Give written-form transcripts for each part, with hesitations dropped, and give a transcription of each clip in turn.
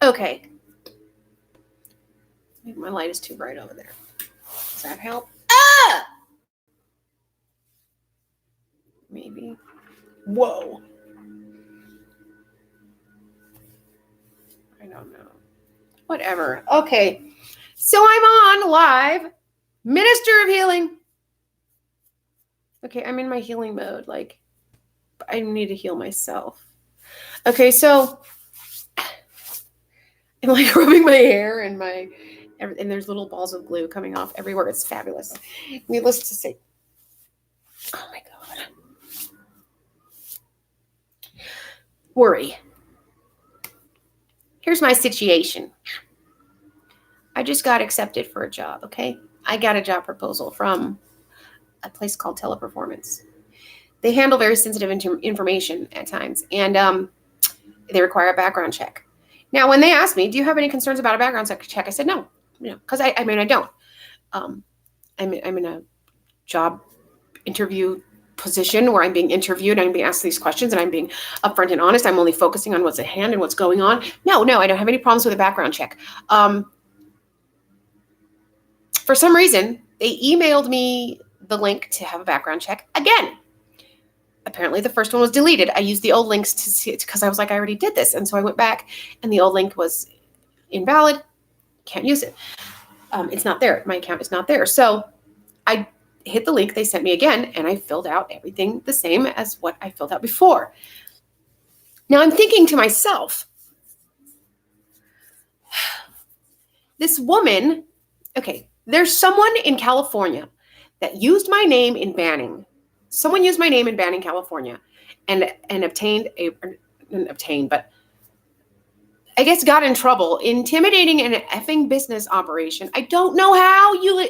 Okay. Maybe my light is too bright over there. Does that help? Maybe. Whoa. I don't know. Whatever. Okay. So I'm on live. Minister of Healing. Okay, I'm in my healing mode. Like, I need to heal myself. Okay, so I'm like rubbing my hair and and there's little balls of glue coming off everywhere. It's fabulous. Needless to say. Oh my God. Worry. Here's my situation. I just got accepted for a job, okay? I got a job proposal from a place called Teleperformance. They handle very sensitive information at times, and they require a background check. Now, when they asked me, do you have any concerns about a background check? I said no, because I don't. I'm in a job interview position where I'm being interviewed, I'm being asked these questions, and I'm being upfront and honest. I'm only focusing on what's at hand and what's going on. No, I don't have any problems with a background check. For some reason, they emailed me the link to have a background check again. Apparently the first one was deleted. I used the old links to see it because I was like, I already did this. And so I went back and the old link was invalid. Can't use it. It's not there. My account is not there. So I hit the link they sent me again, and I filled out everything the same as what I filled out before. Now I'm thinking to myself, this woman, okay, there's someone in California that used my name in Banning. Someone used my name in Banning, California, and obtained but I guess got in trouble intimidating an effing business operation. I don't know how you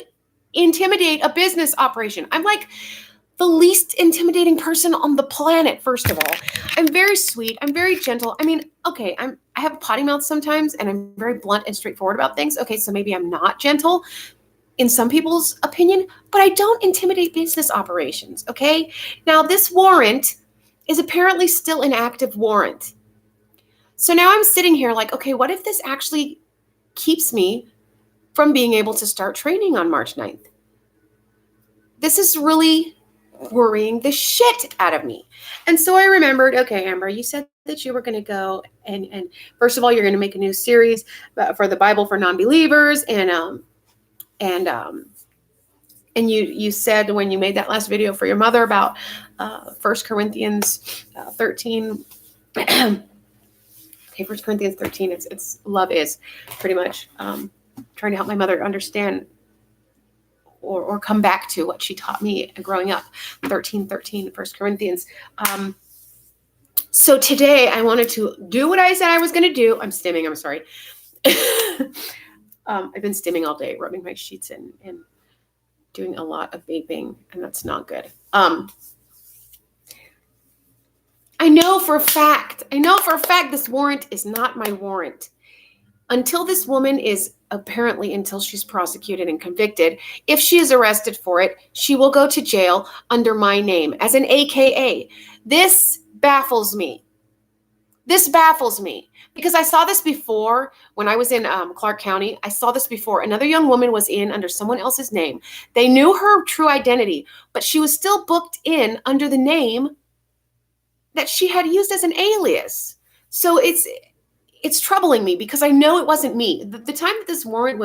intimidate a business operation. I'm like the least intimidating person on the planet, first of all. I'm very sweet. I'm very gentle. I mean, okay, I have a potty mouth sometimes, and I'm very blunt and straightforward about things. Okay, so maybe I'm not gentle in some people's opinion, but I don't intimidate business operations, okay? Now, this warrant is apparently still an active warrant. So now I'm sitting here like, okay, what if this actually keeps me from being able to start training on March 9th? This is really worrying the shit out of me. And so I remembered, okay, Amber, you said that you were going to go and first of all, you're going to make a new series for the Bible for non-believers, and you said when you made that last video for your mother about 1 Corinthians 13. Okay, 1 Corinthians 13, it's love is pretty much trying to help my mother understand or come back to what she taught me growing up. 13, 1 Corinthians. So today I wanted to do what I said I was going to do. I'm stimming, I'm sorry. I've been stimming all day, rubbing my sheets and doing a lot of vaping, and that's not good. I know for a fact this warrant is not my warrant. Until this woman is until she's prosecuted and convicted, if she is arrested for it, she will go to jail under my name as an AKA. This baffles me. Because I saw this before when I was in Clark County. I saw this before. Another young woman was in under someone else's name. They knew her true identity, but she was still booked in under the name that she had used as an alias. So it's troubling me because I know it wasn't me. The time that this warrant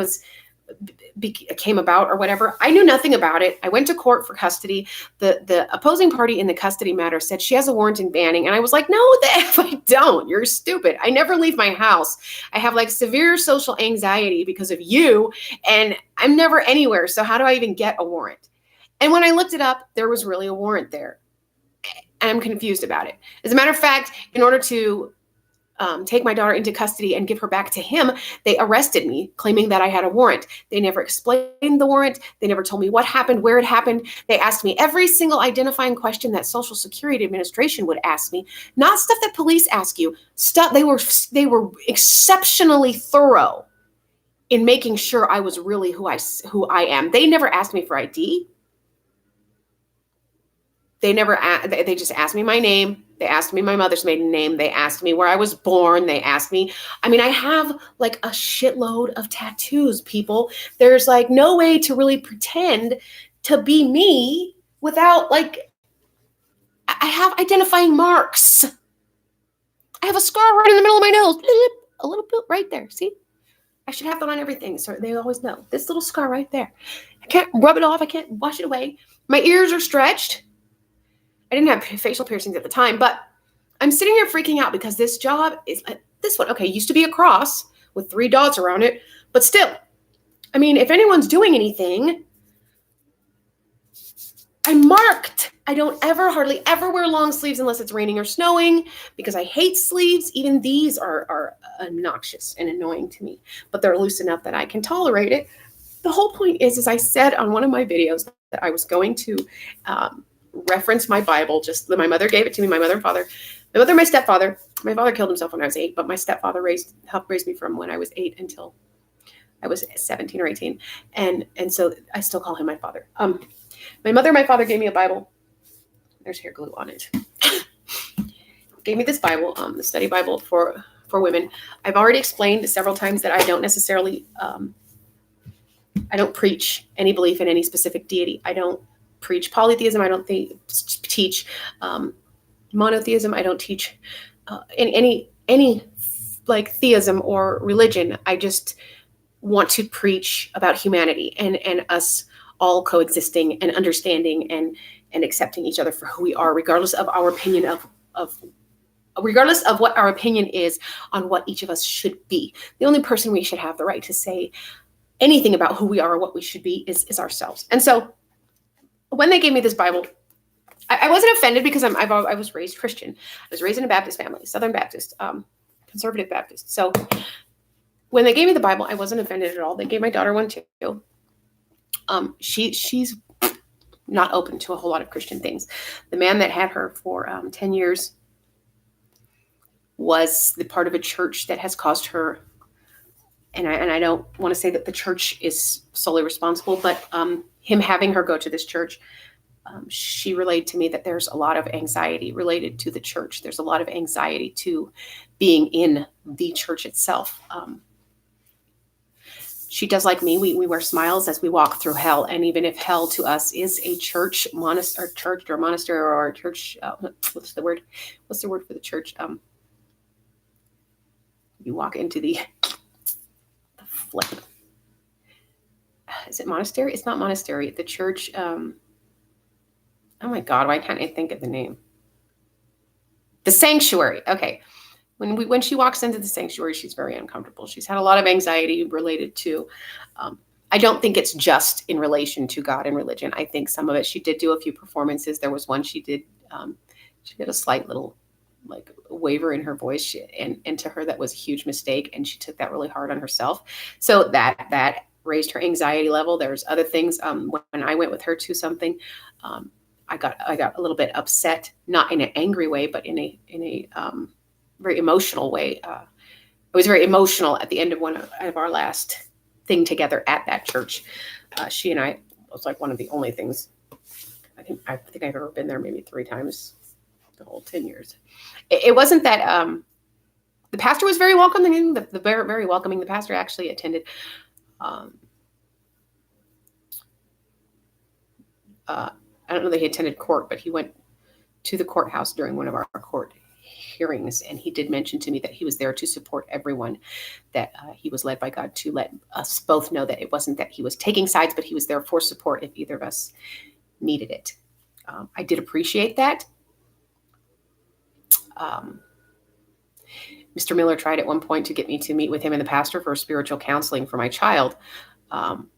came about or whatever, I knew nothing about it. I went to court for custody. The opposing party in the custody matter said she has a warrant in Banning. And I was like, no, the F I don't. You're stupid. I never leave my house. I have like severe social anxiety because of you, and I'm never anywhere. So how do I even get a warrant? And when I looked it up, there was really a warrant there. And I'm confused about it. As a matter of fact, in order to take my daughter into custody and give her back to him, they arrested me, claiming that I had a warrant. They never explained the warrant. They never told me what happened, where it happened. They asked me every single identifying question that Social Security Administration would ask me, not stuff that police ask you. Stuff they were exceptionally thorough in making sure I was really who I am. They never asked me for ID. they just asked me my name. They asked me my mother's maiden name. They asked me where I was born. They asked me, I mean, I have like a shitload of tattoos, people. There's like no way to really pretend to be me without like, I have identifying marks. I have a scar right in the middle of my nose. A little bit right there. See? I should have that on everything. So they always know. This little scar right there. I can't rub it off. I can't wash it away. My ears are stretched. I didn't have facial piercings at the time, but I'm sitting here freaking out because this job is this one. Okay, used to be a cross with 3 dots around it, but still, I mean, if anyone's doing anything, I'm marked. I don't hardly ever wear long sleeves unless it's raining or snowing because I hate sleeves. Even these are obnoxious and annoying to me, but they're loose enough that I can tolerate it. The whole point is I said on one of my videos that I was going to reference my Bible. Just my mother gave it to me, my mother and father. My mother, my stepfather. My father killed himself when I was 8, but my stepfather helped raise me from when I was 8 until I was 17 or 18. And so I still call him my father. My mother and my father gave me a Bible. There's hair glue on it. Gave me this Bible, the study Bible for women. I've already explained several times that I don't necessarily, I don't preach any belief in any specific deity. I don't preach polytheism. I don't teach monotheism. I don't teach any like theism or religion. I just want to preach about humanity and us all coexisting and understanding and accepting each other for who we are, regardless of our opinion regardless of what our opinion is on what each of us should be. The only person we should have the right to say anything about who we are or what we should be is ourselves. And so when they gave me this Bible, I wasn't offended because I was raised Christian. I was raised in a Baptist family, Southern Baptist, conservative Baptist. So when they gave me the Bible, I wasn't offended at all. They gave my daughter one too. She's not open to a whole lot of Christian things. The man that had her for 10 years was the part of a church that has caused her, and I don't want to say that the church is solely responsible, but him having her go to this church, she relayed to me that there's a lot of anxiety related to the church. There's a lot of anxiety to being in the church itself. She does like me. We wear smiles as we walk through hell. And even if hell to us is a church, monastery, or a church, what's the word? What's the word for the church? You walk into the flip. Is it monastery? It's not monastery. The church. Oh my God, why can't I think of the name? The sanctuary. Okay. When she walks into the sanctuary, she's very uncomfortable. She's had a lot of anxiety related to, I don't think it's just in relation to God and religion. I think some of it, she did do a few performances. There was one she did a slight little like waver in her voice, and to her that was a huge mistake, and she took that really hard on herself. So that raised her anxiety level. There's other things. When I went with her to something, I got a little bit upset, not in an angry way, but in a very emotional way. I was very emotional at the end of one of our last thing together at that church. She and I was like one of the only things. I think I've ever been there maybe 3 times the whole 10 years. It wasn't that the pastor was very welcoming. The very, very welcoming. The pastor actually attended. I don't know that he attended court, but he went to the courthouse during one of our court hearings, and he did mention to me that he was there to support everyone, that he was led by God to let us both know that it wasn't that he was taking sides, but he was there for support if either of us needed it. I did appreciate that. Mr. Miller tried at one point to get me to meet with him and the pastor for spiritual counseling for my child. And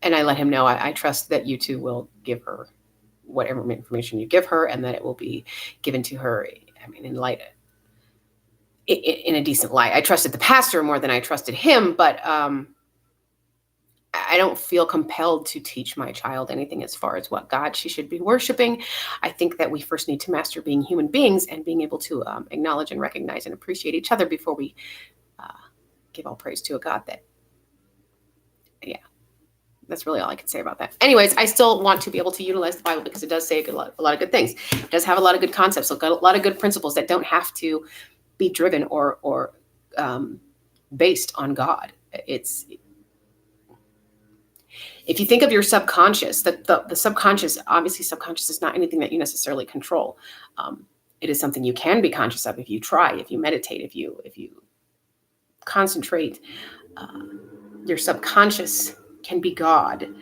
I let him know, I trust that you two will give her whatever information you give her, and that it will be given to her, I mean, in a decent light. I trusted the pastor more than I trusted him, but I don't feel compelled to teach my child anything as far as what God she should be worshiping. I think that we first need to master being human beings and being able to acknowledge and recognize and appreciate each other before we give all praise to a God that, That's really all I can say about that. Anyways, I still want to be able to utilize the Bible because it does say a lot of good things. It does have a lot of good concepts, a lot of good principles that don't have to be driven or based on God. It's, if you think of your subconscious, the subconscious, obviously subconscious is not anything that you necessarily control. It is something you can be conscious of if you try, if you meditate, if you concentrate. Your subconscious can be God.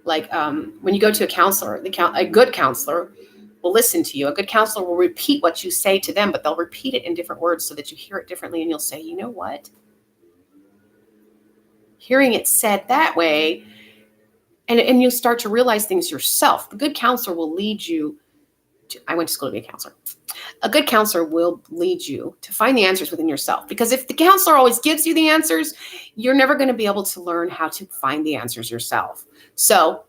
Like when you go to a counselor, a good counselor will listen to you. A good counselor will repeat what you say to them, but they'll repeat it in different words so that you hear it differently, and you'll say, you know what? Hearing it said that way, and you start to realize things yourself. The good counselor will lead you to, I went to school to be a counselor. A good counselor will lead you to find the answers within yourself. Because if the counselor always gives you the answers, you're never going to be able to learn how to find the answers yourself. So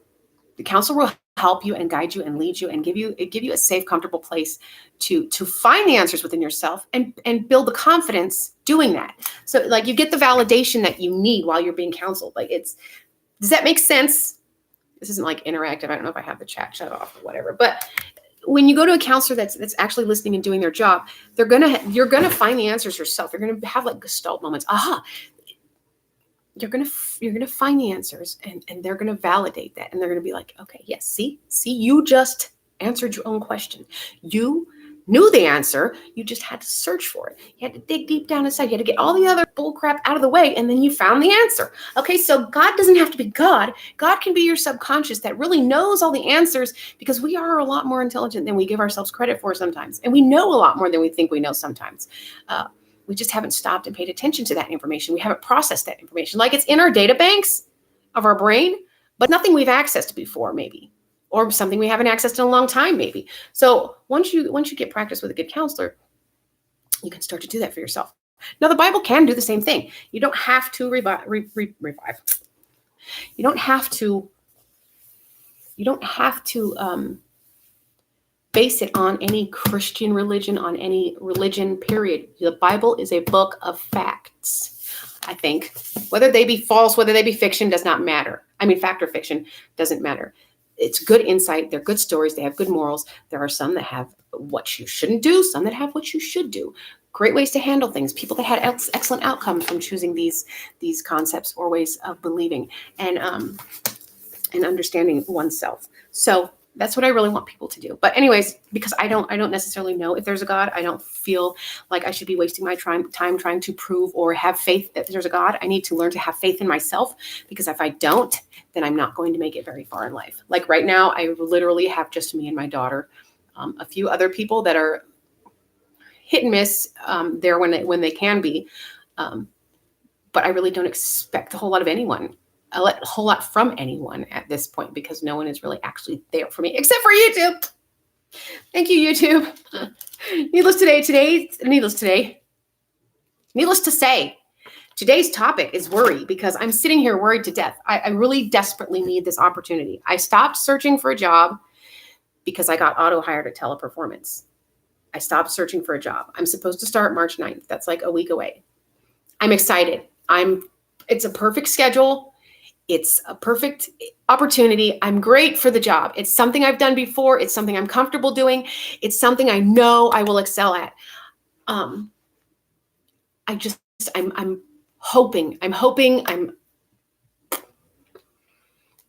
the counselor will help you and guide you and lead you and give you a safe, comfortable place to find the answers within yourself and build the confidence doing that. So like you get the validation that you need while you're being counseled. Like does that make sense? This isn't like interactive. I don't know if I have the chat shut off or whatever, but when you go to a counselor that's actually listening and doing their job, you're gonna find the answers yourself. You're gonna have like gestalt moments. Aha! You're gonna find the answers, and they're gonna validate that, and they're gonna be like, okay, yes, see, you just answered your own question. You knew the answer. You just had to search for it. You had to dig deep down inside. You had to get all the other bull crap out of the way, and then you found the answer. Okay, so God doesn't have to be God. God can be your subconscious that really knows all the answers, because we are a lot more intelligent than we give ourselves credit for sometimes, and we know a lot more than we think we know sometimes. We just haven't stopped and paid attention to that information. We haven't processed that information. Like it's in our data banks of our brain, but nothing we've accessed before, maybe. Or something we haven't accessed in a long time, maybe. So once you get practice with a good counselor, you can start to do that for yourself. Now, the Bible can do the same thing. You don't have to revive. You don't have to. Base it on any Christian religion, on any religion. Period. The Bible is a book of facts. I think whether they be false, whether they be fiction, does not matter. I mean, fact or fiction doesn't matter. It's good insight. They're good stories. They have good morals. There are some that have what you shouldn't do, some that have what you should do. Great ways to handle things. People that had excellent outcomes from choosing these concepts or ways of believing and understanding oneself. So that's what I really want people to do. But anyways, because I don't necessarily know if there's a God, I don't feel like I should be wasting my time trying to prove or have faith that there's a God. I need to learn to have faith in myself, because if I don't, then I'm not going to make it very far in life. Like right now, I literally have just me and my daughter, a few other people that are hit and miss there when they can be. But I really don't expect a whole lot of anyone. A whole lot from anyone at this point, because no one is really actually there for me except for YouTube. Thank you, YouTube. Needless to say, today's topic is worry, because I'm sitting here worried to death. I really desperately need this opportunity. I stopped searching for a job because I got auto-hired at Teleperformance. I stopped searching for a job. I'm supposed to start March 9th. That's like a week away. I'm excited. It's a perfect schedule. It's a perfect opportunity. I'm great for the job. It's something I've done before. It's something I'm comfortable doing. It's something I know I will excel at. I'm hoping, I'm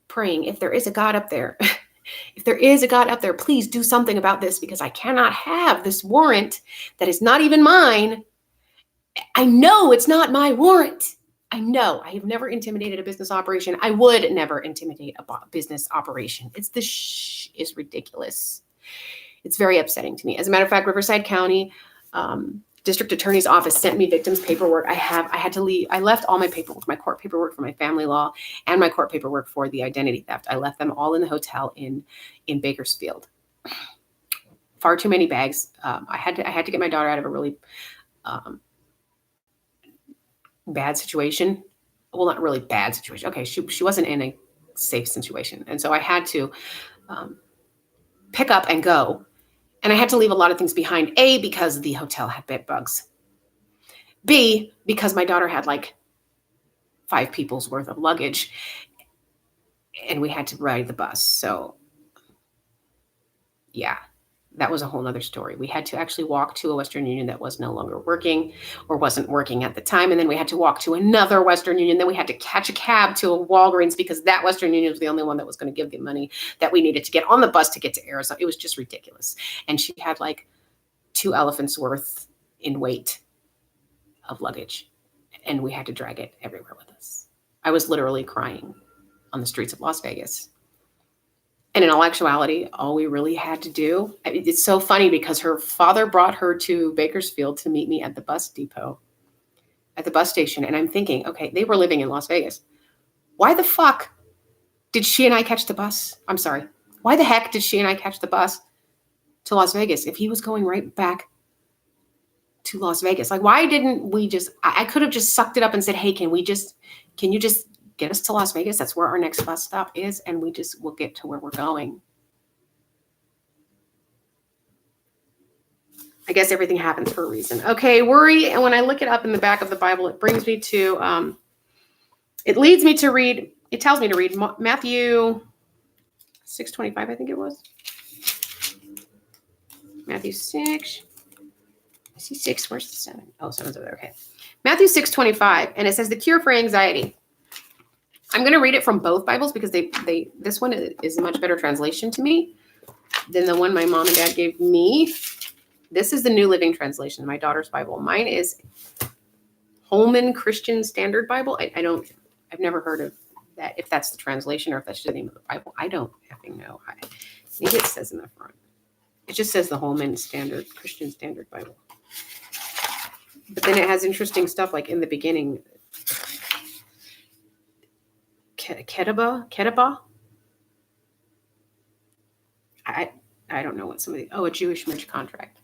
praying, if there is a God up there, please do something about this, because I cannot have this warrant that is not even mine. I know it's not my warrant. I know I have never intimidated a business operation. I would never intimidate a business operation. Is ridiculous. It's very upsetting to me. As a matter of fact, Riverside County District Attorney's Office sent me victims paperwork. I had to leave. I left all my paperwork, my court paperwork for my family law, and my court paperwork for the identity theft. I left them all in the hotel in Bakersfield. Far too many bags. I had to get my daughter out of a really bad situation. Well, not really bad situation. Okay, she wasn't in a safe situation, and so I had to pick up and go, and I had to leave a lot of things behind. A, because the hotel had bed bugs. B, because my daughter had like 5 people's worth of luggage, and we had to ride the bus. So yeah, that was a whole nother story. We had to actually walk to a Western Union that was no longer working or wasn't working at the time. And then we had to walk to another Western Union. Then we had to catch a cab to a Walgreens because that Western Union was the only one that was going to give the money that we needed to get on the bus to get to Arizona. It was just ridiculous. And she had like 2 elephants worth in weight of luggage. And we had to drag it everywhere with us. I was literally crying on the streets of Las Vegas. And in all actuality, all we really had to do, it's so funny because her father brought her to Bakersfield to meet me at the bus depot, at the bus station. And I'm thinking, okay, they were living in Las Vegas. Why the fuck did she and I catch the bus? I'm sorry. Why the heck did she and I catch the bus to Las Vegas if he was going right back to Las Vegas? Like, why didn't we just, I could have just sucked it up and said, hey, can you just get us to Las Vegas? That's where our next bus stop is. And we'll get to where we're going. I guess everything happens for a reason. Okay, worry. And when I look it up in the back of the Bible, it brings me to, it leads me to read, it tells me to read Matthew 6:25, I think it was. Matthew 6. I see 6. Where's the 7? Oh, 7's over there. Okay. Matthew 6:25. And it says the cure for anxiety. I'm going to read it from both Bibles because this one is a much better translation to me than the one my mom and dad gave me. This is the New Living Translation, my daughter's Bible. Mine is Holman Christian Standard Bible. I've never heard of that, if that's the translation or if that's just the name of the Bible. I don't effing know. Maybe it says in the front. It just says the Holman Christian Standard Bible. But then it has interesting stuff like in the beginning, Ketaba. I don't know what a Jewish marriage contract.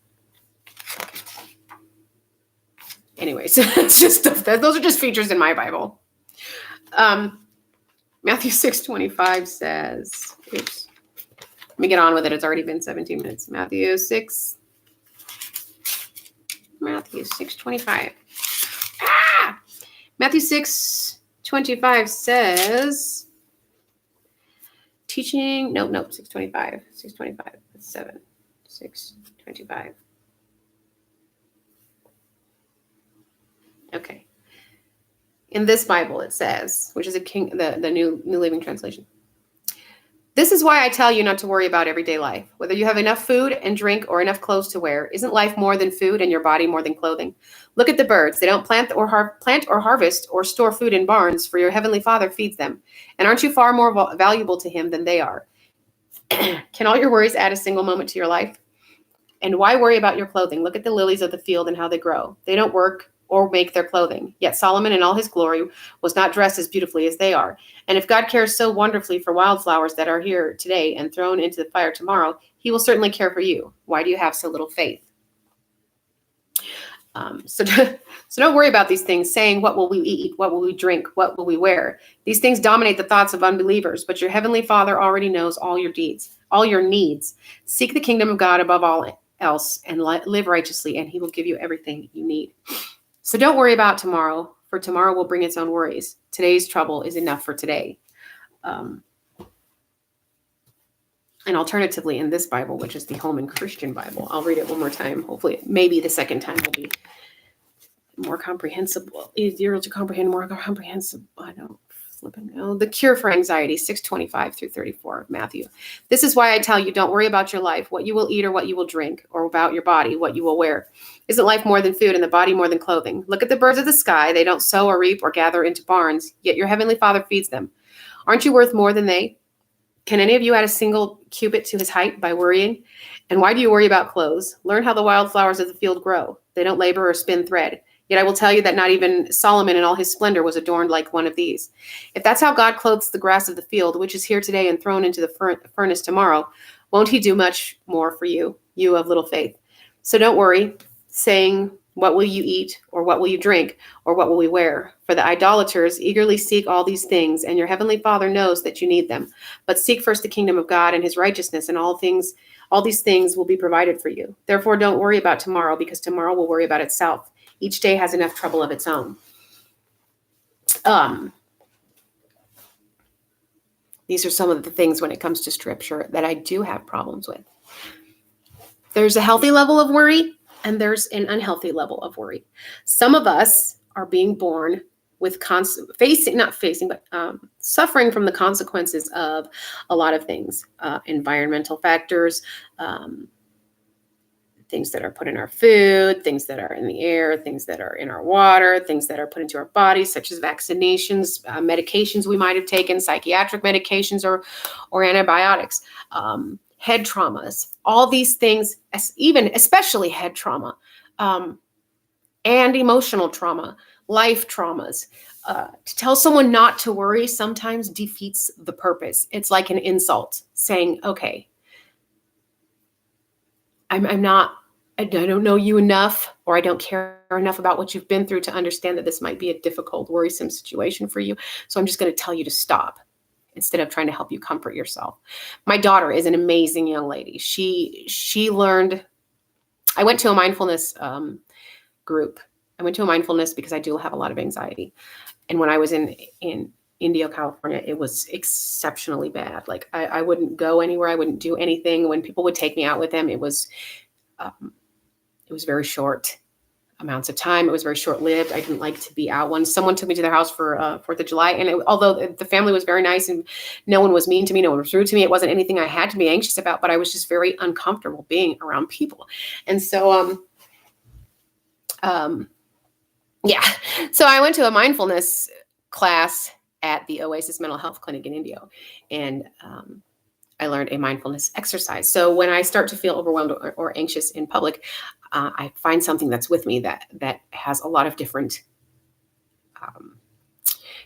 Anyways, it's just stuff those are just features in my Bible. Matthew 6:25 says, oops, let me get on with it. It's already been 17 minutes. Matthew 6:25. Matthew 6:25 says, teaching, nope, 6:25. 6:25. That's 7. 6:25. Okay. In this Bible, it says, which is the New Living Translation. This is why I tell you not to worry about everyday life. Whether you have enough food and drink or enough clothes to wear, isn't life more than food and your body more than clothing? Look at the birds. They don't plant or harvest or store food in barns, for your heavenly Father feeds them. And aren't you far more valuable to him than they are? Can all your worries add a single moment to your life? And why worry about your clothing? Look at the lilies of the field and how they grow. They don't work or make their clothing. Yet Solomon in all his glory was not dressed as beautifully as they are. And if God cares so wonderfully for wildflowers that are here today and thrown into the fire tomorrow, he will certainly care for you. Why do you have so little faith? So don't worry about these things, saying, what will we eat? What will we drink? What will we wear? These things dominate the thoughts of unbelievers, but your heavenly Father already knows all your needs. Seek the kingdom of God above all else and live righteously, and he will give you everything you need. So don't worry about tomorrow, for tomorrow will bring its own worries. Today's trouble is enough for today. And alternatively, in this Bible, which is the Holman Christian Bible, I'll read it one more time. Hopefully, maybe the second time will be more comprehensible, easier to comprehend, more comprehensible. I don't flipping know. The cure for anxiety, 6:25 through 34 of Matthew. This is why I tell you, don't worry about your life, what you will eat or what you will drink, or about your body, what you will wear. Isn't life more than food and the body more than clothing? Look at the birds of the sky. They don't sow or reap or gather into barns, yet your heavenly Father feeds them. Aren't you worth more than they? Can any of you add a single cubit to his height by worrying? And why do you worry about clothes? Learn how the wildflowers of the field grow. They don't labor or spin thread. Yet I will tell you that not even Solomon in all his splendor was adorned like one of these. If that's how God clothes the grass of the field, which is here today and thrown into the furnace tomorrow, won't he do much more for you, you of little faith? So don't worry, saying, what will you eat, or what will you drink, or what will we wear? For the idolaters eagerly seek all these things, and your heavenly Father knows that you need them. But seek first the kingdom of God and his righteousness, and all these things will be provided for you. Therefore, don't worry about tomorrow, because tomorrow will worry about itself. Each day has enough trouble of its own. These are some of the things when it comes to scripture that I do have problems with. There's a healthy level of worry and there's an unhealthy level of worry. Some of us are being born with suffering from the consequences of a lot of things, environmental factors, things that are put in our food, things that are in the air, things that are in our water, things that are put into our bodies, such as vaccinations, medications we might have taken, psychiatric medications or antibiotics, head traumas, all these things, especially head trauma, and emotional trauma, life traumas. To tell someone not to worry sometimes defeats the purpose. It's like an insult saying, okay, I don't know you enough, or I don't care enough about what you've been through to understand that this might be a difficult, worrisome situation for you. So I'm just going to tell you to stop instead of trying to help you comfort yourself. My daughter is an amazing young lady. She learned, I went to a mindfulness group. I went to a mindfulness because I do have a lot of anxiety. And when I was in Indio, California, it was exceptionally bad. Like I wouldn't go anywhere. I wouldn't do anything. When people would take me out with them, it was very short amounts of time. It was very short-lived. I didn't like to be out. When someone took me to their house for 4th of July, and although the family was very nice and no one was mean to me, no one was rude to me, it wasn't anything I had to be anxious about, but I was just very uncomfortable being around people. And so, yeah. So I went to a mindfulness class at the Oasis Mental Health Clinic in Indio, and I learned a mindfulness exercise. So when I start to feel overwhelmed or anxious in public, I find something that's with me that has a lot of different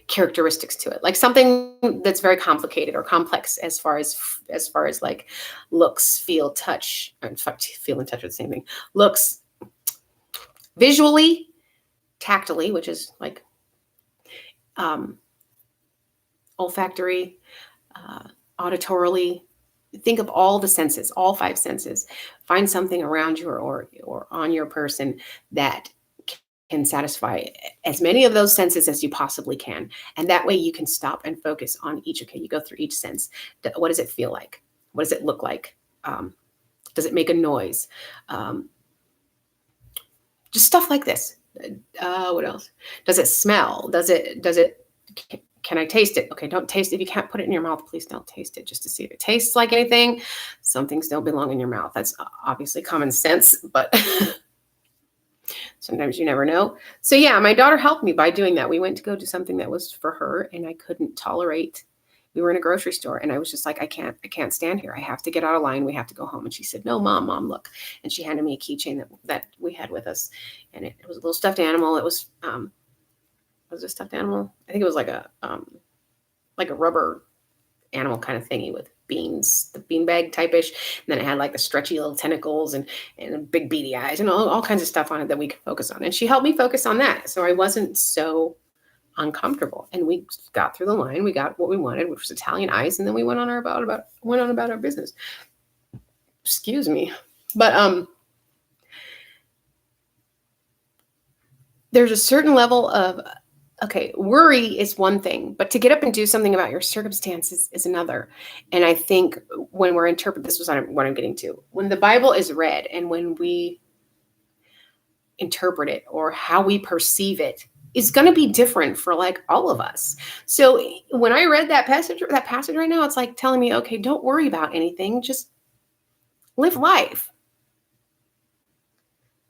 characteristics to it, like something that's very complicated or complex as far as like looks, feel, touch. In fact, feel and touch are the same thing. Looks, visually, tactily, which is like olfactory, auditorily. Think of all the senses, all 5 senses. Find something around you or on your person that can satisfy as many of those senses as you possibly can. And that way you can stop and focus on each. Okay, you go through each sense. What does it feel like? What does it look like? Does it make a noise? Just stuff like this. What else? Does it smell? Can I taste it? Okay, don't taste it. If you can't put it in your mouth, please don't taste it, just to see if it tastes like anything. Some things don't belong in your mouth. That's obviously common sense, but sometimes you never know. So yeah, my daughter helped me by doing that. We went to go do something that was for her, and I couldn't tolerate. We were in a grocery store, and I was just like, I can't stand here. I have to get out of line. We have to go home. And she said, no, mom, look. And she handed me a keychain that we had with us, and it was a little stuffed animal. It was a stuffed animal. I think it was like a rubber animal kind of thingy with beans, the beanbag type-ish. And then it had like the stretchy little tentacles and big beady eyes and all kinds of stuff on it that we could focus on. And she helped me focus on that. So I wasn't so uncomfortable. And we got through the line. We got what we wanted, which was Italian ice. And then we went on about our business. Excuse me. But there's a certain level of, okay, worry is one thing, but to get up and do something about your circumstances is another. And I think when we're this was what I'm getting to. When the Bible is read and when we interpret it or how we perceive it is going to be different for like all of us. So when I read that passage right now, it's like telling me, okay, don't worry about anything. Just live life.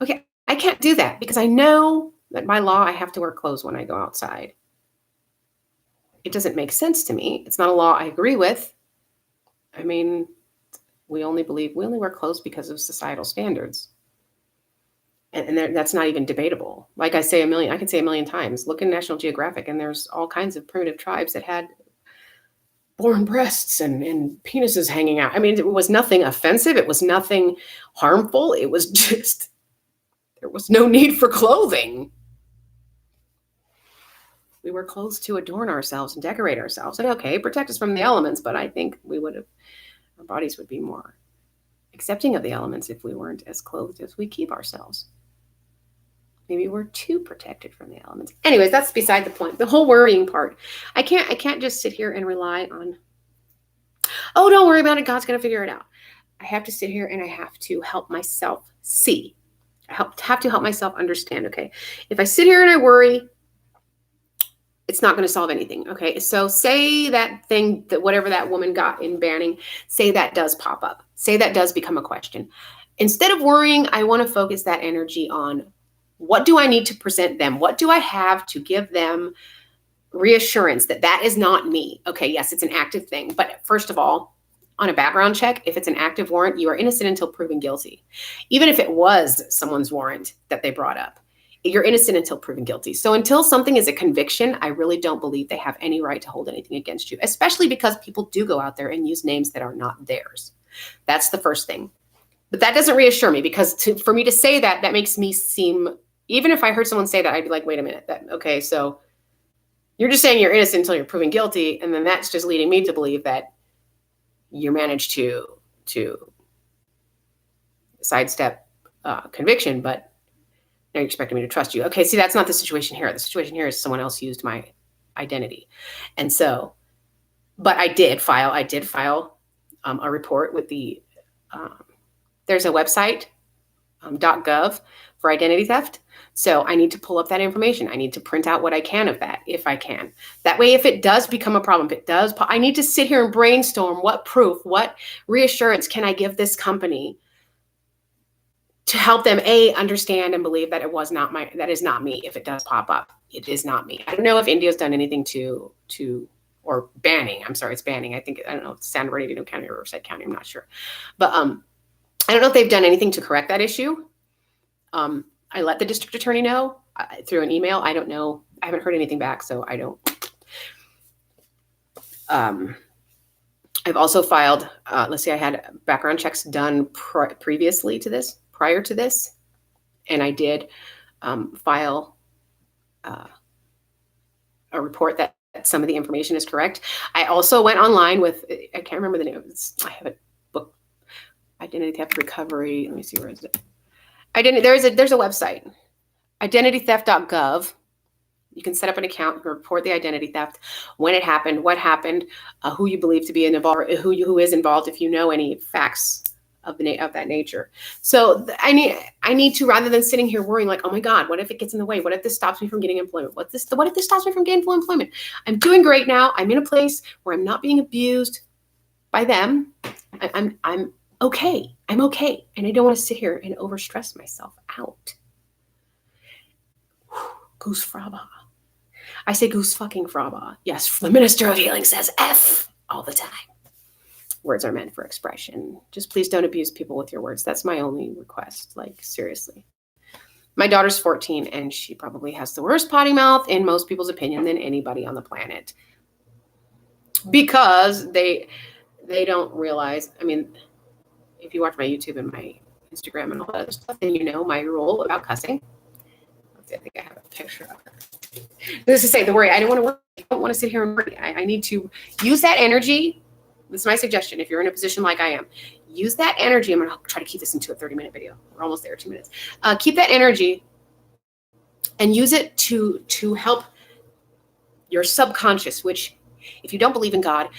Okay, I can't do that because I know that by law, I have to wear clothes when I go outside. It doesn't make sense to me. It's not a law I agree with. I mean, we only wear clothes because of societal standards. And that's not even debatable. Like I can say a million times, look in National Geographic, and there's all kinds of primitive tribes that had born breasts and penises hanging out. I mean, it was nothing offensive. It was nothing harmful. It was just, there was no need for clothing. We wear clothes to adorn ourselves and decorate ourselves. And okay, protect us from the elements, but I think our bodies would be more accepting of the elements if we weren't as clothed as we keep ourselves. Maybe we're too protected from the elements. Anyways, that's beside the point. The whole worrying part. I can't just sit here and rely on Oh, don't worry about it. God's going to figure it out. I have to sit here and I have to help myself see. I have to help myself understand, okay? If I sit here and I worry, it's not going to solve anything, okay? So say that thing, that whatever that woman got in Banning, say that does pop up. Say that does become a question. Instead of worrying, I want to focus that energy on what do I need to present them? What do I have to give them reassurance that that is not me? Okay, yes, it's an active thing. But first of all, on a background check, if it's an active warrant, you are innocent until proven guilty. Even if it was someone's warrant that they brought up, you're innocent until proven guilty. So until something is a conviction, I really don't believe they have any right to hold anything against you, especially because people do go out there and use names that are not theirs. That's the first thing. But that doesn't reassure me, because for me to say that, that makes me seem, even if I heard someone say that, I'd be like, wait a minute, okay, so you're just saying you're innocent until you're proven guilty, and then that's just leading me to believe that you managed to sidestep conviction, but now you're expecting me to trust you. Okay, see, that's not the situation here. The situation here is someone else used my identity. And so, but I did file a report with the, there's a website, .gov, for identity theft. So I need to pull up that information. I need to print out what I can of that, if I can. That way, if it does become a problem, if it does, I need to sit here and brainstorm what proof, what reassurance can I give this company to help them, A, understand and believe that that is not me. If it does pop up, it is not me. I don't know if India's done anything or Banning. I'm sorry, it's Banning. I don't know, San Bernardino County or Riverside County. I'm not sure. But I don't know if they've done anything to correct that issue. I let the district attorney know through an email. I don't know. I haven't heard anything back, so I don't. I've also filed, let's see, I had background checks done prior to this, and I did file a report that some of the information is correct. I also went online with, I can't remember the name. I have a book, Identity Theft Recovery. Let me see, where is it? There's a website, identitytheft.gov. You can set up an account, you can report the identity theft, when it happened, what happened, who you believe to be involved, who is involved, if you know any facts of that nature. So I need to, rather than sitting here worrying like, oh my God, what if it gets in the way? What if this stops me from getting employment? What if this stops me from gainful employment? I'm doing great now. I'm in a place where I'm not being abused by them. I'm okay. I'm okay. And I don't want to sit here and overstress myself out. Goose fraba. I say goose fucking fraba. Yes, the Minister of Healing says F all the time. Words are meant for expression. Just please don't abuse people with your words. That's my only request. Like, seriously. My daughter's 14, and she probably has the worst potty mouth, in most people's opinion, than anybody on the planet. Because they don't realize, I mean, if you watch my YouTube and my Instagram and all that other stuff, then you know my rule about cussing. Let's see, I think I have a picture of her. This is to say, the worry, I don't want to sit here and worry. I need to use that energy. This is my suggestion. If you're in a position like I am, use that energy. I'm going to try to keep this into a 30-minute video. We're almost there, 2 minutes. Keep that energy and use it to help your subconscious, which, if you don't believe in God,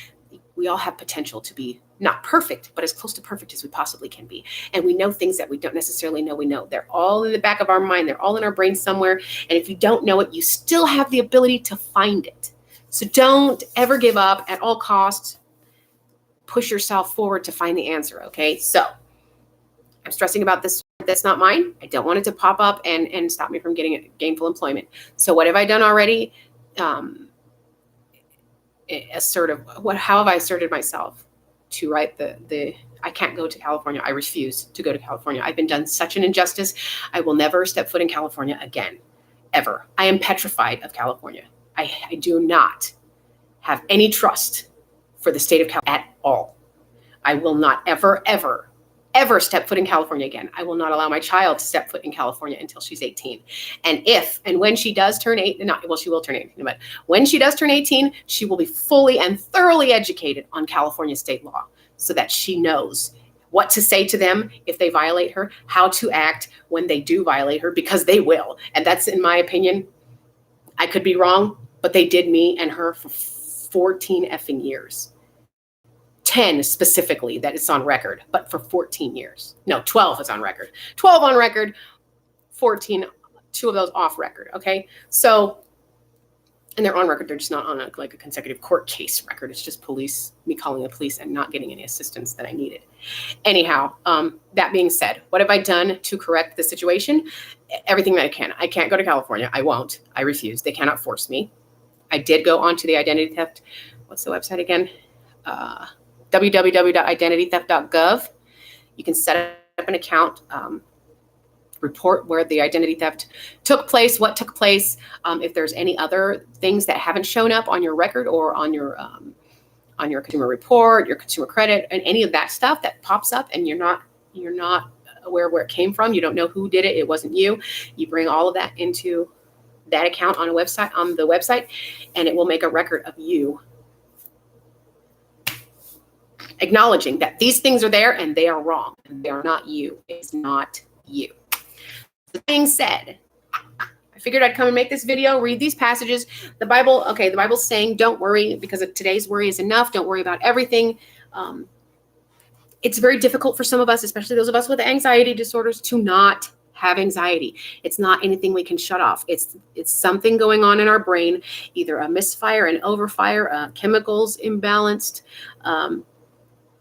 we all have potential to be not perfect, but as close to perfect as we possibly can be. And we know things that we don't necessarily know we know. They're all in the back of our mind. They're all in our brain somewhere. And if you don't know it, you still have the ability to find it. So don't ever give up at all costs. Push yourself forward to find the answer, okay? So I'm stressing about this. That's not mine. I don't want it to pop up and stop me from getting gainful employment. So what have I done already? How have I asserted myself to write I can't go to California. I refuse to go to California. I've been done such an injustice. I will never step foot in California again, ever. I am petrified of California. I do not have any trust for the state of California at all. I will not ever, ever, ever step foot in California again. I will not allow my child to step foot in California until she's 18. And when she does turn 18, she will turn 18, but when she does turn 18, she will be fully and thoroughly educated on California state law so that she knows what to say to them if they violate her, how to act when they do violate her, because they will. And that's, in my opinion, I could be wrong, but they did me and her for 14 effing years. 10 specifically that it's on record, but for 14 years. No, 12 is on record. 12 on record, 14, 2 of those off record. Okay. So, and they're on record. They're just not on a consecutive court case record. It's just me calling the police and not getting any assistance that I needed. Anyhow, that being said, what have I done to correct the situation? Everything that I can. I can't go to California. I won't. I refuse. They cannot force me. I did go onto the identity theft. What's the website again? www.identitytheft.gov. You can set up an account, report where the identity theft took place, what took place, if there's any other things that haven't shown up on your record or on your consumer report, your consumer credit, and any of that stuff that pops up and you're not aware where it came from. You don't know who did it. It wasn't you. You bring all of that into that account on the website, and it will make a record of you acknowledging that these things are there and they are wrong. And they are not you. It's not you. The being said, I figured I'd come and make this video, read these passages. The Bible's saying, don't worry because of today's worry is enough. Don't worry about everything. It's very difficult for some of us, especially those of us with anxiety disorders, to not have anxiety. It's not anything we can shut off. It's something going on in our brain, either a misfire, an overfire, chemicals imbalanced.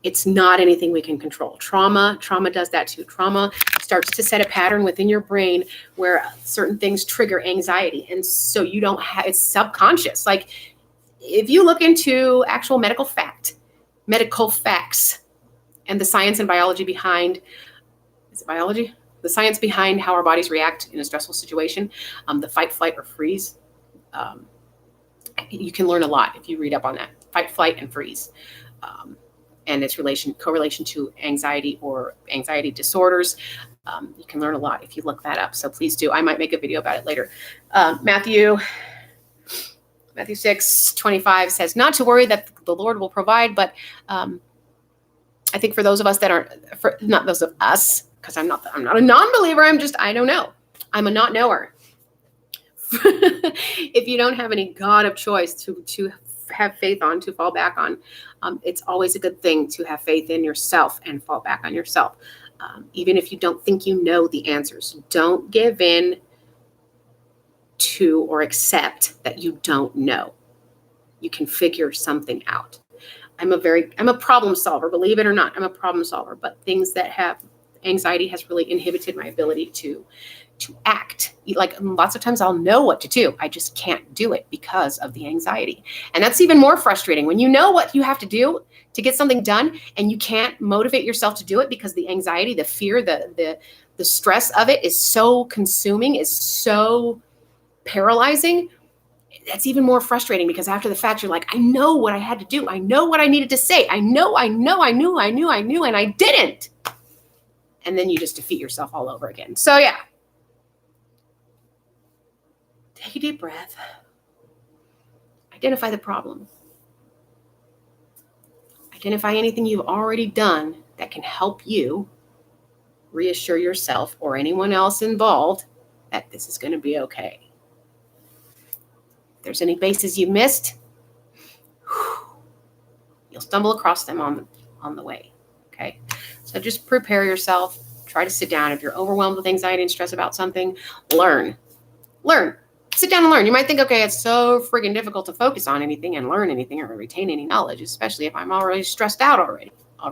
It's not anything we can control. Trauma does that too. Trauma starts to set a pattern within your brain where certain things trigger anxiety. And so you don't have, it's subconscious. Like if you look into actual medical facts and the science and biology behind, is it biology? The science behind how our bodies react in a stressful situation, the fight, flight, or freeze. You can learn a lot if you read up on that. Fight, flight, and freeze. And its correlation to anxiety or anxiety disorders. You can learn a lot if you look that up. So please do. I might make a video about it later. Matthew 6:25 says, not to worry that the Lord will provide, but I think for those of us that aren't, not those of us, because I'm not a non-believer. I don't know. I'm a not knower. If you don't have any God of choice to have faith on, to fall back on, it's always a good thing to have faith in yourself and fall back on yourself. Even if you don't think you know the answers, don't give in to or accept that you don't know. You can figure something out. I'm a problem solver, believe it or not. I'm a problem solver, but things that have anxiety has really inhibited my ability to act. Like lots of times I'll know what to do. I just can't do it because of the anxiety. And that's even more frustrating when you know what you have to do to get something done and you can't motivate yourself to do it because the anxiety, the fear, the stress of it is so consuming, is so paralyzing. That's even more frustrating because after the fact, you're like, I know what I had to do. I know what I needed to say. I knew, and I didn't. And then you just defeat yourself all over again. So yeah. Take a deep breath. Identify the problem. Identify anything you've already done that can help you reassure yourself or anyone else involved that this is going to be okay. If there's any bases you missed, you'll stumble across them on the way. Okay. So just prepare yourself. Try to sit down. If you're overwhelmed with anxiety and stress about something, learn. Sit down and learn. You might think, okay, it's so friggin' difficult to focus on anything and learn anything or retain any knowledge, especially if I'm already stressed out already. I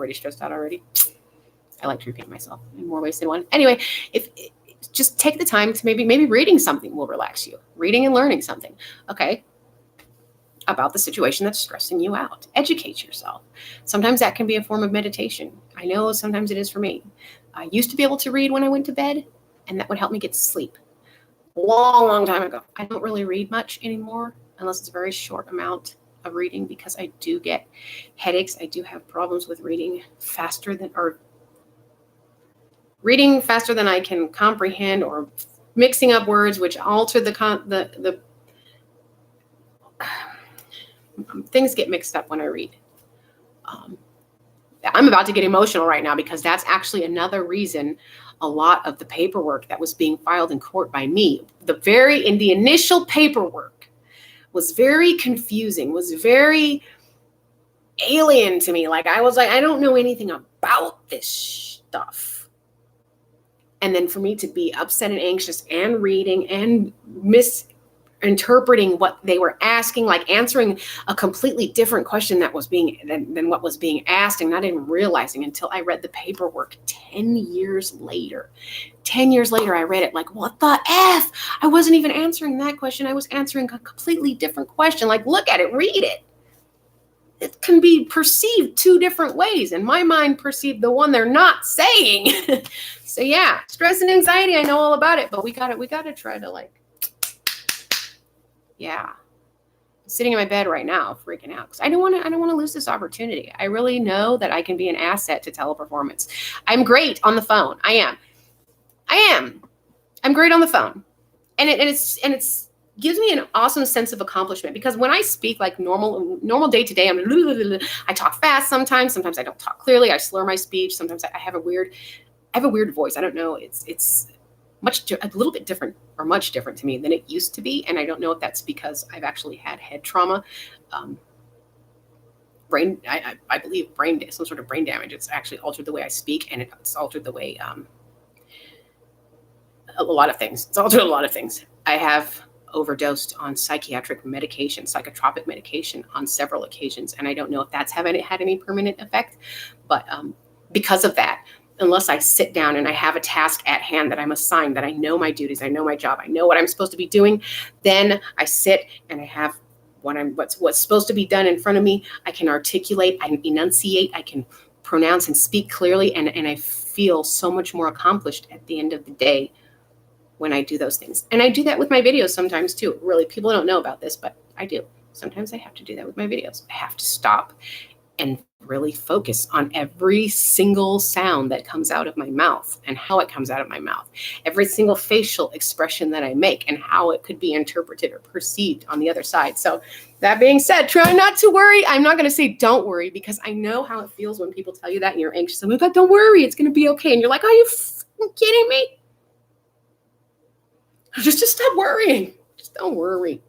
like to repeat myself in more ways than one. Anyway, if just take the time to maybe reading something will relax you. Reading and learning something. Okay. About the situation that's stressing you out. Educate yourself. Sometimes that can be a form of meditation. I know sometimes it is for me. I used to be able to read when I went to bed, and that would help me get to sleep. Long time ago. I don't really read much anymore unless it's a very short amount of reading because I do get headaches. I do have problems with reading faster than I can comprehend, or mixing up words which alter the things get mixed up when I read. I'm about to get emotional right now because that's actually another reason a lot of the paperwork that was being filed in court by me, in the initial paperwork was very confusing, was very alien to me. Like I was like, I don't know anything about this stuff. And then for me to be upset and anxious and reading and misinterpreting what they were asking, like answering a completely different question that was being than what was being asked, and not even realizing until I read the paperwork 10 years later. 10 years later, I read it like, what the F? I wasn't even answering that question. I was answering a completely different question. Like, look at it, read it. It can be perceived two different ways, and my mind perceived the one they're not saying. So yeah, stress and anxiety, I know all about it, but we gotta try to like, yeah. I'm sitting in my bed right now, freaking out because I don't want to lose this opportunity. I really know that I can be an asset to teleperformance. I'm great on the phone. I am. I'm great on the phone, and it's gives me an awesome sense of accomplishment, because when I speak like normal day to day, I talk fast sometimes I don't talk clearly, I slur my speech, sometimes I have a weird voice. I don't know, it's a little bit different, or much different to me than it used to be, and I don't know if that's because I've actually had head trauma, I believe some sort of brain damage. It's actually altered the way I speak, and it's altered the way a lot of things. It's altered a lot of things. I have overdosed on psychotropic medication on several occasions, and I don't know if that's had any permanent effect, but because of that, unless I sit down and I have a task at hand that I'm assigned, that I know my duties, I know my job, I know what I'm supposed to be doing, then I sit and I have what's supposed to be done in front of me. I can articulate, I can enunciate, I can pronounce and speak clearly, and I feel so much more accomplished at the end of the day when I do those things. And I do that with my videos sometimes too. Really, people don't know about this, but I do. Sometimes I have to do that with my videos. I have to stop and really focus on every single sound that comes out of my mouth and how it comes out of my mouth, every single facial expression that I make and how it could be interpreted or perceived on the other side. So that being said, try not to worry. I'm not going to say don't worry, because I know how it feels when people tell you that and you're anxious. I'm like, don't worry, it's going to be okay. And you're like, are you kidding me? Just stop worrying. Just don't worry.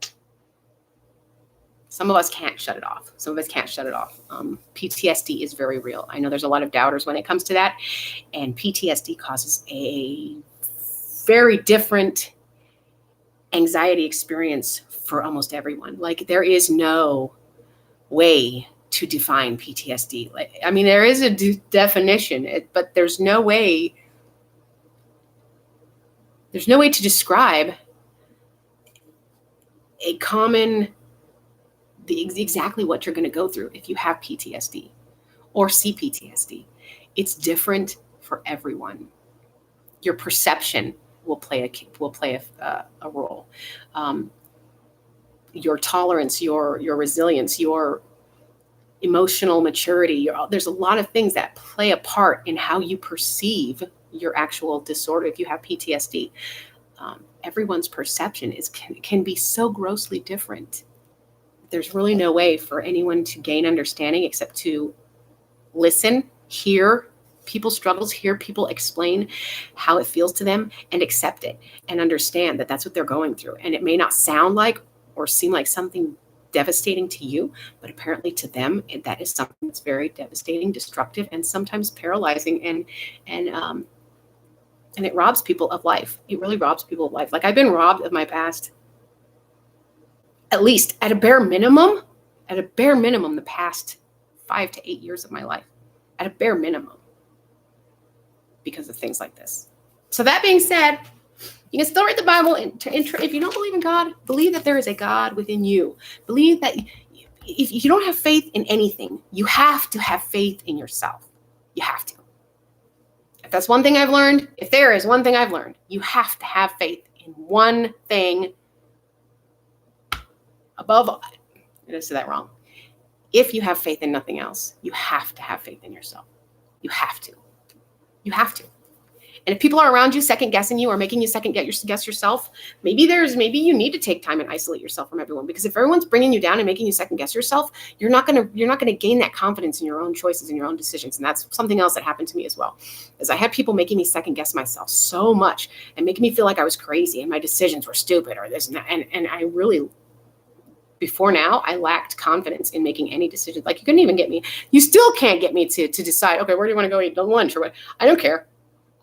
Some of us can't shut it off. PTSD is very real. I know there's a lot of doubters when it comes to that. And PTSD causes a very different anxiety experience for almost everyone. Like, there is no way to define PTSD. There is a definition, but there's no way to describe exactly what you're going to go through if you have PTSD or CPTSD. It's different for everyone. Your perception will play a role. Your tolerance, your resilience, your emotional maturity. There's a lot of things that play a part in how you perceive your actual disorder. If you have PTSD, everyone's perception can be so grossly different. There's really no way for anyone to gain understanding except to listen, hear people's struggles, hear people explain how it feels to them, and accept it and understand that that's what they're going through. And it may not sound like or seem like something devastating to you, but apparently to them, that is something that's very devastating, destructive, and sometimes paralyzing, and it robs people of life. It really robs people of life. Like, I've been robbed of my past, at least at a bare minimum, the past 5 to 8 years of my life, at a bare minimum, because of things like this. So that being said, you can still read the Bible. If you don't believe in God, believe that there is a God within you. Believe that if you don't have faith in anything, you have to have faith in yourself. You have to. If that's one thing I've learned, if there is one thing I've learned, you have to have faith in one thing above all. I did say that wrong. If you have faith in nothing else, you have to have faith in yourself. You have to. You have to. And if people are around you second guessing you or making you second guess yourself, maybe you need to take time and isolate yourself from everyone, because if everyone's bringing you down and making you second guess yourself, you're not going to gain that confidence in your own choices and your own decisions. And that's something else that happened to me as well, is I had people making me second guess myself so much and making me feel like I was crazy and my decisions were stupid or this and that. And I really before now, I lacked confidence in making any decisions. Like, you couldn't even get me. You still can't get me to decide, okay, where do you want to go eat lunch or what? I don't care.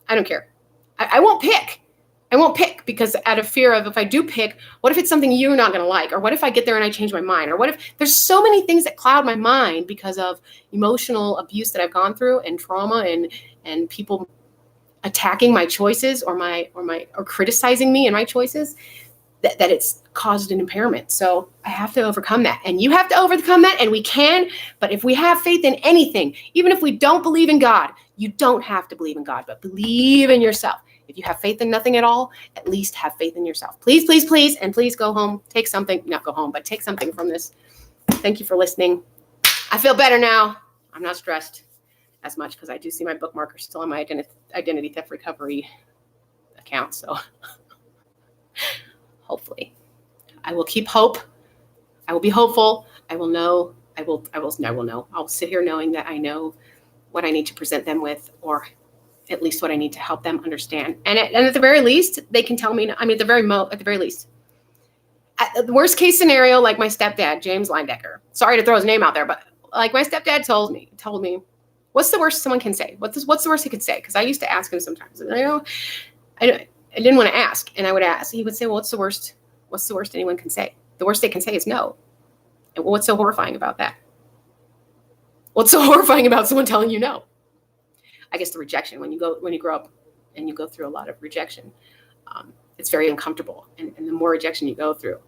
I don't care. I won't pick. I won't pick because out of fear of, if I do pick, what if it's something you're not going to like? Or what if I get there and I change my mind? Or what if there's so many things that cloud my mind because of emotional abuse that I've gone through and trauma and people attacking my choices or criticizing me and my choices, that it's caused an impairment. So I have to overcome that. And you have to overcome that, and we can. But if we have faith in anything, even if we don't believe in God, you don't have to believe in God, but believe in yourself. If you have faith in nothing at all, at least have faith in yourself. Please, please, please, and please go home. Take something, not go home, but take something from this. Thank you for listening. I feel better now. I'm not stressed as much because I do see my bookmarker still on my identity theft recovery account. So hopefully I will keep hope. I will be hopeful. I will know. I will know. I'll sit here knowing that I know what I need to present them with, or at least what I need to help them understand. And at the very least, they can tell me, at the very least, at the worst case scenario, like my stepdad, James Linedecker, sorry to throw his name out there, but like my stepdad told me, what's the worst someone can say? What's the worst he could say? Because I used to ask him sometimes, and I didn't want to ask, and I would ask. He would say, well, what's the worst anyone can say? The worst they can say is no. And what's so horrifying about that? What's so horrifying about someone telling you no? I guess the rejection. When you grow up and you go through a lot of rejection, it's very uncomfortable. And the more rejection you go through,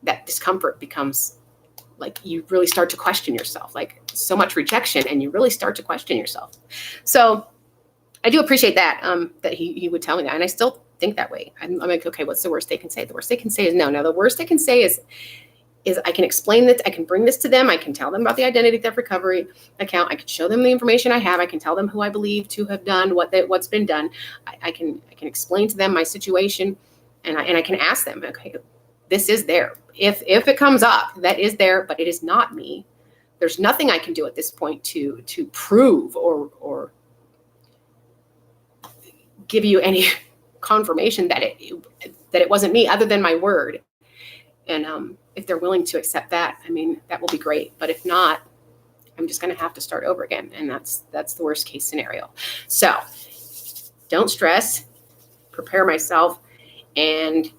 that discomfort becomes like you really start to question yourself. Like, so much rejection, and you really start to question yourself. So I do appreciate that, that he would tell me that. And I still think that way. I'm like, okay, what's the worst they can say? The worst they can say is no. Now, the worst they can say is I can explain that, I can bring this to them. I can tell them about the identity theft recovery account. I can show them the information I have. I can tell them who I believe to have done what's been done. I can explain to them my situation, and I can ask them, okay, this is there. If it comes up, that is there, but it is not me. There's nothing I can do at this point to prove or give you any confirmation that it wasn't me, other than my word. And if they're willing to accept that, that will be great. But if not, I'm just going to have to start over again. And that's the worst case scenario. So don't stress, prepare myself, and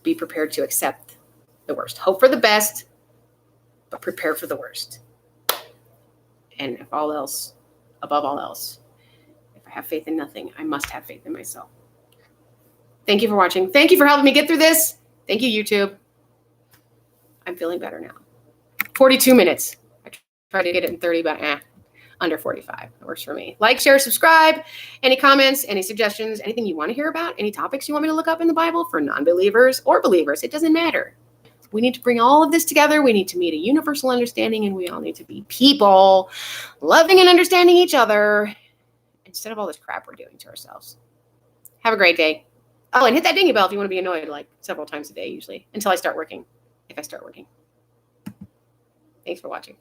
be prepared to accept the worst. Hope for the best, but prepare for the worst. And above all else, if I have faith in nothing, I must have faith in myself. Thank you for watching. Thank you for helping me get through this. Thank you, YouTube. I'm feeling better now. 42 minutes. I tried to get it in 30, but under 45. It works for me. Like, share, subscribe. Any comments, any suggestions, anything you want to hear about, any topics you want me to look up in the Bible for non-believers or believers, it doesn't matter. We need to bring all of this together. We need to meet a universal understanding, and we all need to be people loving and understanding each other instead of all this crap we're doing to ourselves. Have a great day. Oh, and hit that dingy bell if you want to be annoyed like several times a day, usually, until I start working. If I start working. Thanks for watching.